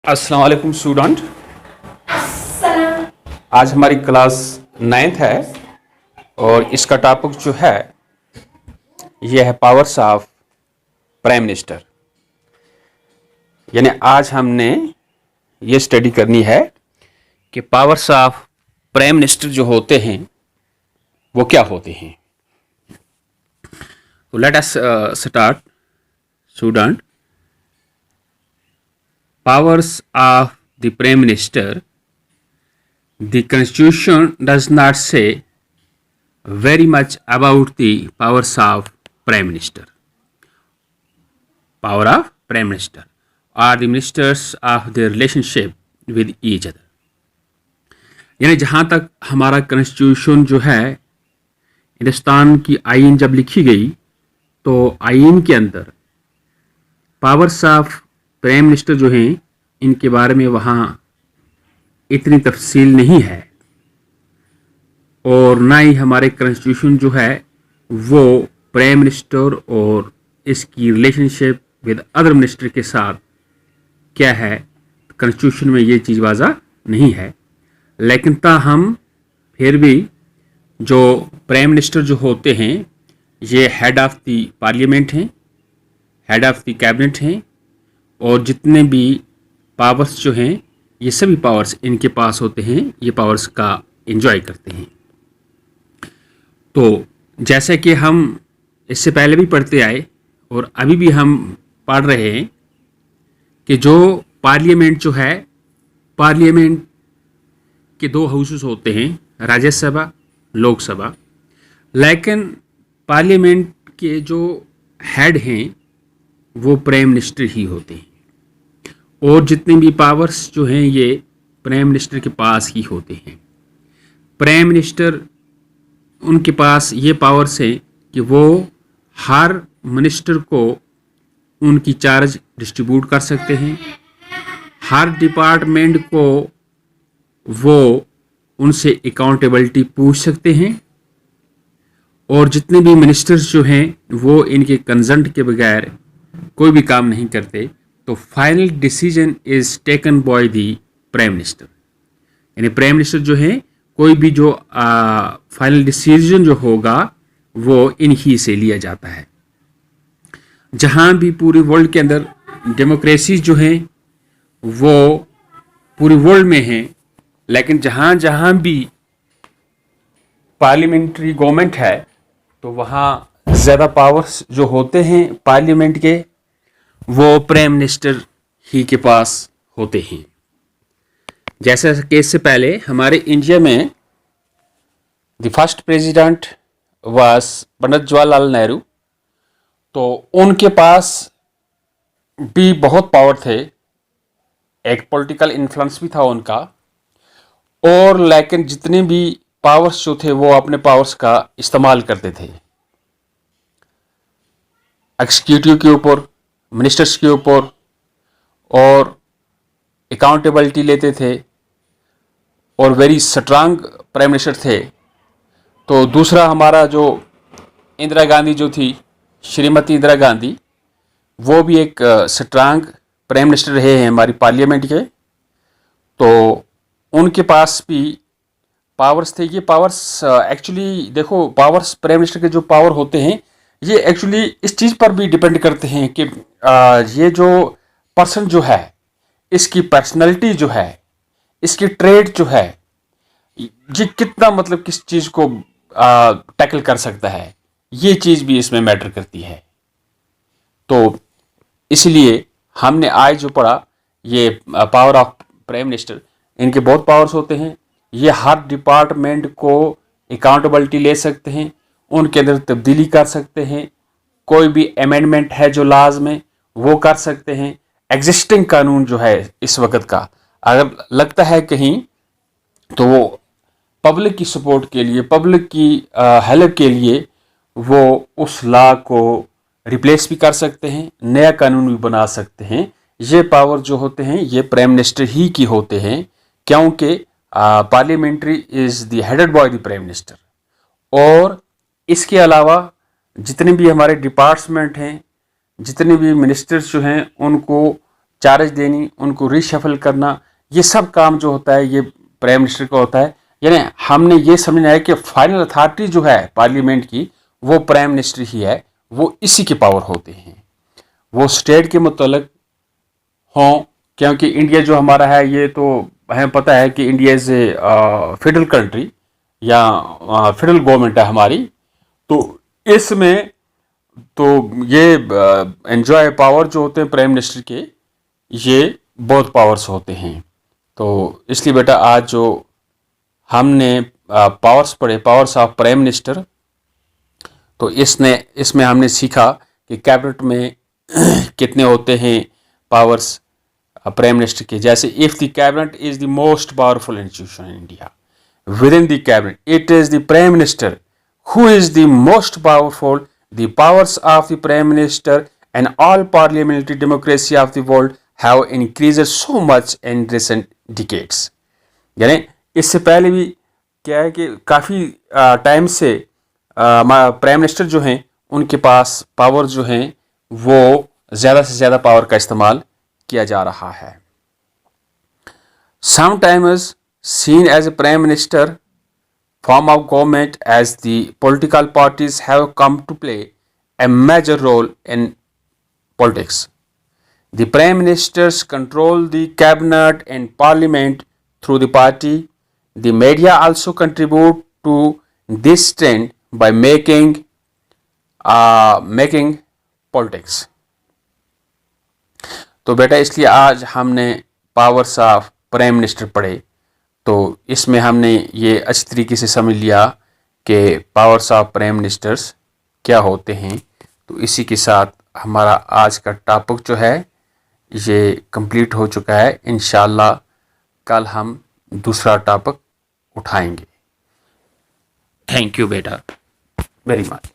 अस्सलाम वालेकुम स्टूडेंट। सलाम। आज हमारी क्लास 9th है और इसका टॉपिक जो है यह है पावर्स ऑफ प्राइम मिनिस्टर। यानी आज हमने ये स्टडी करनी है कि पावर्स ऑफ प्राइम मिनिस्टर जो होते हैं वो क्या होते हैं। तो let us start student. Powers of the Prime Minister. The Constitution does not say very much about the powers of Prime Minister. Power of Prime Minister are the ministers of their relationship with each other. यानी जहाँ तक हमारा constitution जो है, हिंदुस्तान की आइन जब लिखी गई तो आइन के अंदर पावर्स ऑफ प्राइम मिनिस्टर जो हैं इनके बारे में वहाँ इतनी तफसील नहीं है और ना ही हमारे कॉन्स्टिट्यूशन जो है वो प्राइम मिनिस्टर और इसकी रिलेशनशिप विद अदर मिनिस्टर के साथ क्या है, कॉन्स्टिट्यूशन में ये चीज़ वाज़ा नहीं है। लेकिन ताहम फिर भी जो प्राइम मिनिस्टर जो होते हैं ये हेड ऑफ़ द पार्लियामेंट हैं, हेड ऑफ़ द कैबिनेट हैं और जितने भी पावर्स जो हैं ये सभी पावर्स इनके पास होते हैं, ये पावर्स का एंजॉय करते हैं। तो जैसे कि हम इससे पहले भी पढ़ते आए और अभी भी हम पढ़ रहे हैं कि जो पार्लियामेंट जो है, पार्लियामेंट के दो हाउसेस होते हैं, राज्यसभा, लोकसभा। लेकिन पार्लियामेंट के जो हेड हैं वो प्राइम मिनिस्टर ही होते हैं और जितने भी पावर्स जो हैं ये प्राइम मिनिस्टर के पास ही होते हैं। प्राइम मिनिस्टर उनके पास ये पावर्स हैं कि वो हर मिनिस्टर को उनकी चार्ज डिस्ट्रीब्यूट कर सकते हैं, हर डिपार्टमेंट को वो उनसे अकाउंटेबिलिटी पूछ सकते हैं और जितने भी मिनिस्टर्स जो हैं वो इनके कंसेंट के बगैर कोई भी काम नहीं करते। तो final decision is taken by the prime minister. यानी प्राइम मिनिस्टर जो है कोई भी जो फाइनल डिसीजन जो होगा वो इन्हीं से लिया जाता है। जहाँ भी पूरे वर्ल्ड के अंदर डेमोक्रेसी जो है वो पूरी वर्ल्ड में है, लेकिन जहाँ जहाँ भी पार्लियामेंट्री गवर्नमेंट है तो वहाँ ज़्यादा पावर्स जो होते हैं पार्लियामेंट के वो प्राइम मिनिस्टर ही के पास होते हैं। जैसे कि इससे पहले हमारे इंडिया में the first president was Pandit Jawaharlal Nehru, तो उनके पास भी बहुत पावर थे, एक पॉलिटिकल इन्फ्लुएंस भी था उनका और लेकिन जितने भी पावर्स जो थे वो अपने पावर्स का इस्तेमाल करते थे एग्जीक्यूटिव के ऊपर, मिनिस्टर्स के ऊपर और अकाउंटेबिलिटी लेते थे और वेरी स्ट्रांग प्राइम मिनिस्टर थे। तो दूसरा हमारा जो इंदिरा गांधी जो थी, श्रीमती इंदिरा गांधी, वो भी एक स्ट्रांग प्राइम मिनिस्टर रहे हैं हमारी पार्लियामेंट के। तो उनके पास भी पावर्स थे। ये पावर्स एक्चुअली देखो, पावर्स प्राइम मिनिस्टर के जो पावर होते हैं ये एक्चुअली इस चीज़ पर भी डिपेंड करते हैं कि ये जो पर्सन जो है इसकी पर्सनैलिटी जो है, इसकी ट्रेड जो है, ये कितना मतलब किस चीज़ को टैकल कर सकता है, ये चीज़ भी इसमें मैटर करती है। तो इसलिए हमने आज जो पढ़ा ये पावर ऑफ प्राइम मिनिस्टर, इनके बहुत पावर्स होते हैं। ये हर डिपार्टमेंट को अकाउंटेबिलिटी ले सकते हैं, उनके अंदर तब्दीली कर सकते हैं, कोई भी अमेंडमेंट है जो लाज में वो कर सकते हैं। एग्जिस्टिंग कानून जो है इस वक्त का अगर लगता है कहीं तो वो पब्लिक की सपोर्ट के लिए, पब्लिक की हेल्प के लिए वो उस लॉ को रिप्लेस भी कर सकते हैं, नया कानून भी बना सकते हैं। ये पावर जो होते हैं ये प्राइम मिनिस्टर ही की होते हैं, क्योंकि parliamentary is the headed by the prime minister. और इसके अलावा जितने भी हमारे डिपार्टमेंट हैं, जितने भी मिनिस्टर्स जो हैं उनको चार्ज देनी, उनको रिशफल करना, ये सब काम जो होता है ये प्राइम मिनिस्टर का होता है। यानी हमने ये समझना है कि फाइनल अथॉरिटी जो है पार्लियामेंट की वो प्राइम मिनिस्टर ही है, वो इसी के पावर होते हैं, वो स्टेट के मुतल्लिक हों। क्योंकि इंडिया जो हमारा है ये तो हमें पता है कि India is a federal country या फेडरल गवर्नमेंट है हमारी, तो इसमें तो ये एंजॉय पावर जो होते हैं प्राइम मिनिस्टर के, ये बहुत पावर्स होते हैं। तो इसलिए बेटा आज जो हमने पावर्स पढ़े, पावर्स ऑफ प्राइम मिनिस्टर, तो इसमें हमने सीखा कि कैबिनेट में कितने होते हैं पावर्स प्राइम मिनिस्टर के। जैसे if the cabinet is the most powerful institution in India, with in the cabinet it is the prime minister who is the most powerful. The powers of the prime minister and all parliamentary democracy of the world have increased so much in recent decades. यानी इससे पहले भी क्या है कि काफ़ी time से prime minister जो हैं उनके पास पावर जो हैं वो ज़्यादा से ज़्यादा पावर का इस्तेमाल किया जा रहा है. Sometimes seen as a prime minister form of government, as the political parties have come to play a major role in politics. The prime ministers control the cabinet and parliament through the party. The media also contribute to this trend by making politics. तो बेटा इसलिए आज हमने powers of prime minister पढ़े, तो इसमें हमने ये अच्छी तरीके से समझ लिया कि पावर्स ऑफ प्राइम मिनिस्टर्स क्या होते हैं. तो इसी के साथ हमारा आज का टॉपिक जो है ये कंप्लीट हो चुका है. इंशाल्लाह कल हम दूसरा टॉपिक उठाएंगे. थैंक यू बेटा वेरी मच.